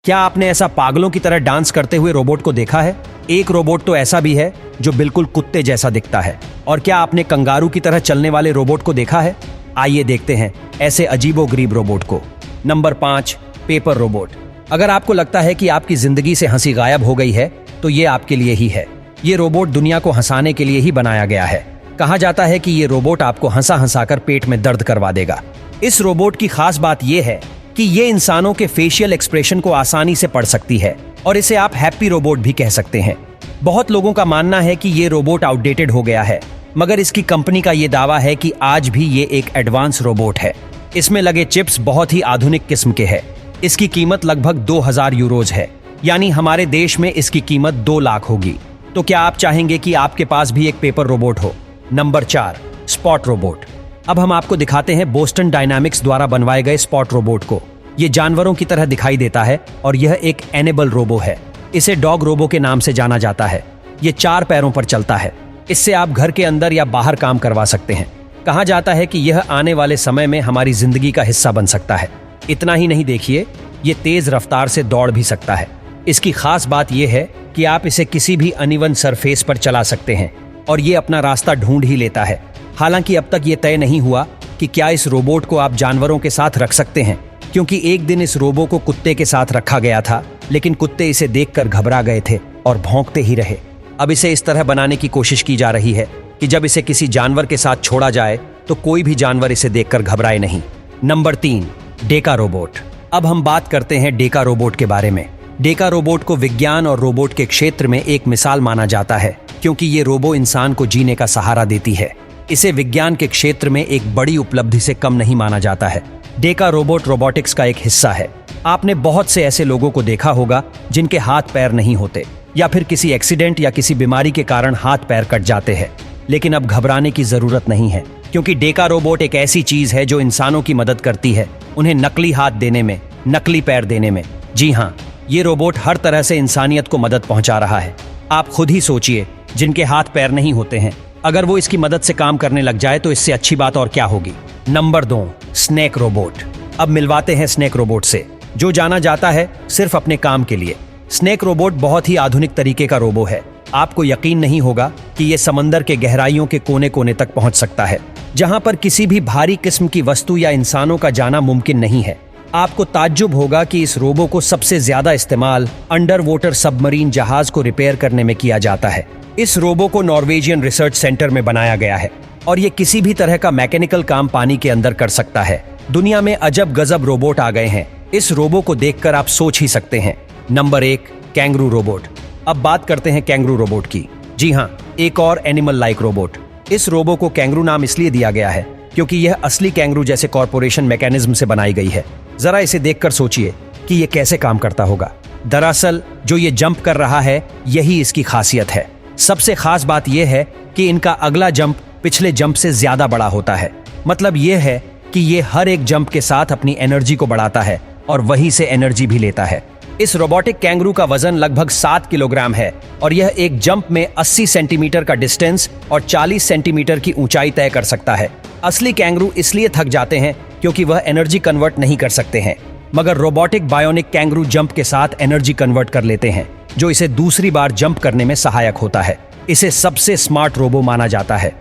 क्या आपने ऐसा पागलों की तरह डांस करते हुए रोबोट को देखा है? एक रोबोट तो ऐसा भी है जो बिल्कुल कुत्ते जैसा दिखता है। और क्या आपने कंगारू की तरह चलने वाले रोबोट को देखा है? आइए देखते हैं ऐसे अजीबोगरीब रोबोट को। Number 5, paper robot. अगर आपको लगता है कि आपकी जिंदगी से हंसी गायब हो गई है तो ये आपके लिए ही है। ये रोबोट दुनिया को हंसाने के लिए ही बनाया गया है। कहा जाता है कि ये रोबोट आपको हंसा हंसाकर पेट में दर्द करवा देगा। इस रोबोट की खास बात यह है कि ये इंसानों के फेशियल एक्सप्रेशन को आसानी से पढ़ सकती है और इसे आप हैप्पी रोबोट भी कह सकते हैं। बहुत लोगों का मानना है कि ये रोबोट आउटडेटेड हो गया है, मगर इसकी कंपनी का ये दावा है कि आज भी ये एक एडवांस रोबोट है। इसमें लगे चिप्स बहुत ही आधुनिक किस्म के हैं। इसकी कीमत लगभग 2000 यूरोज है, यानी हमारे देश में इसकी कीमत 2 लाख होगी। तो क्या आप चाहेंगे कि आपके पास भी एक पेपर रोबोट हो? Number 4, spot robot. अब हम आपको दिखाते हैं बोस्टन डायनामिक्स द्वारा बनवाए गए स्पॉट रोबोट को। ये जानवरों की तरह दिखाई देता है और यह एक एनेबल रोबो है। इसे डॉग रोबो के नाम से जाना जाता है। ये 4 पैरों पर चलता है। इससे आप घर के अंदर या बाहर काम करवा सकते हैं। कहा जाता है कि यह आने वाले समय में हमारी जिंदगी का हिस्सा बन सकता है। इतना ही नहीं, देखिए ये तेज रफ्तार से दौड़ भी सकता है। इसकी खास बात यह है कि आप इसे किसी भी अनइवन सरफेस पर चला सकते हैं और ये अपना रास्ता ढूंढ ही लेता है। हालांकि अब तक ये तय नहीं हुआ कि क्या इस रोबोट को आप जानवरों के साथ रख सकते हैं, क्योंकि एक दिन इस रोबो को कुत्ते के साथ रखा गया था, लेकिन कुत्ते इसे देखकर घबरा गए थे और भौंकते ही रहे। अब इसे इस तरह बनाने की कोशिश की जा रही है कि जब इसे किसी जानवर के साथ छोड़ा जाए तो कोई भी जानवर इसे देखकर घबराए नहीं। Number 3, Deka robot. अब हम बात करते हैं डेका रोबोट के बारे में। डेका रोबोट को विज्ञान और रोबोट के क्षेत्र में एक मिसाल माना जाता है, क्योंकि ये रोबो इंसान को जीने का सहारा देती है। इसे विज्ञान के क्षेत्र में एक बड़ी उपलब्धि से कम नहीं माना जाता है। डेका रोबोट रोबोटिक्स का एक हिस्सा है। आपने बहुत से ऐसे लोगों को देखा होगा जिनके हाथ पैर नहीं होते, या फिर किसी एक्सीडेंट या किसी बीमारी के कारण हाथ पैर कट जाते हैं। लेकिन अब घबराने की जरूरत नहीं है, क्योंकि डेका रोबोट एक ऐसी चीज है जो इंसानों की मदद करती है, उन्हें नकली हाथ देने में, नकली पैर देने में। जी हाँ, ये रोबोट हर तरह से इंसानियत को मदद पहुंचा रहा है। आप खुद ही सोचिए, जिनके हाथ पैर नहीं होते हैं, अगर वो इसकी मदद से काम करने लग जाए तो इससे अच्छी बात और क्या होगी। Number 2, snake robot. अब मिलवाते हैं स्नेक रोबोट से, जो जाना जाता है सिर्फ अपने काम के लिए। स्नेक रोबोट बहुत ही आधुनिक तरीके का रोबो है। आपको यकीन नहीं होगा कि ये समंदर के गहराइयों के कोने कोने तक पहुंच सकता है, जहां पर किसी भी भारी किस्म की वस्तु या इंसानों का जाना मुमकिन नहीं है। आपको ताज्जुब होगा कि इस रोबो को सबसे ज्यादा इस्तेमाल अंडर वाटर सबमरीन जहाज को रिपेयर करने में किया जाता है। इस रोबो को नॉर्वेजियन रिसर्च सेंटर में बनाया गया है और ये किसी भी तरह का मैकेनिकल काम पानी के अंदर कर सकता है। दुनिया में अजब गजब रोबोट आ गए हैं। इस रोबो को देखकर आप सोच ही सकते हैं। Number 1, kangaroo robot. अब बात करते हैं कैंगरू रोबोट की। जी हाँ, एक और एनिमल लाइक रोबोट। इस रोबो को कैंगरू नाम इसलिए दिया गया है क्योंकि यह असली कैंगरू जैसे कॉर्पोरेशन मैकेनिज्म से बनाई गई है। जरा इसे देखकर सोचिए कि यह कैसे काम करता होगा। दरअसल जो ये जंप कर रहा है, यही इसकी खासियत है। सबसे खास बात यह है कि इनका अगला जंप पिछले जंप से ज्यादा बड़ा होता है। मतलब यह है कि ये हर एक जंप के साथ अपनी एनर्जी को बढ़ाता है और वहीं से एनर्जी भी लेता है। इस रोबोटिक कैंगरू का वजन लगभग 7 किलोग्राम है और यह एक जंप में 80 सेंटीमीटर का डिस्टेंस और 40 सेंटीमीटर की ऊंचाई तय कर सकता है। असली कैंगरू इसलिए थक जाते हैं क्योंकि वह एनर्जी कन्वर्ट नहीं कर सकते हैं, मगर रोबोटिक बायोनिक कैंगरू जंप के साथ एनर्जी कन्वर्ट कर लेते हैं, जो इसे दूसरी बार जंप करने में सहायक होता है। इसे सबसे स्मार्ट रोबो माना जाता है।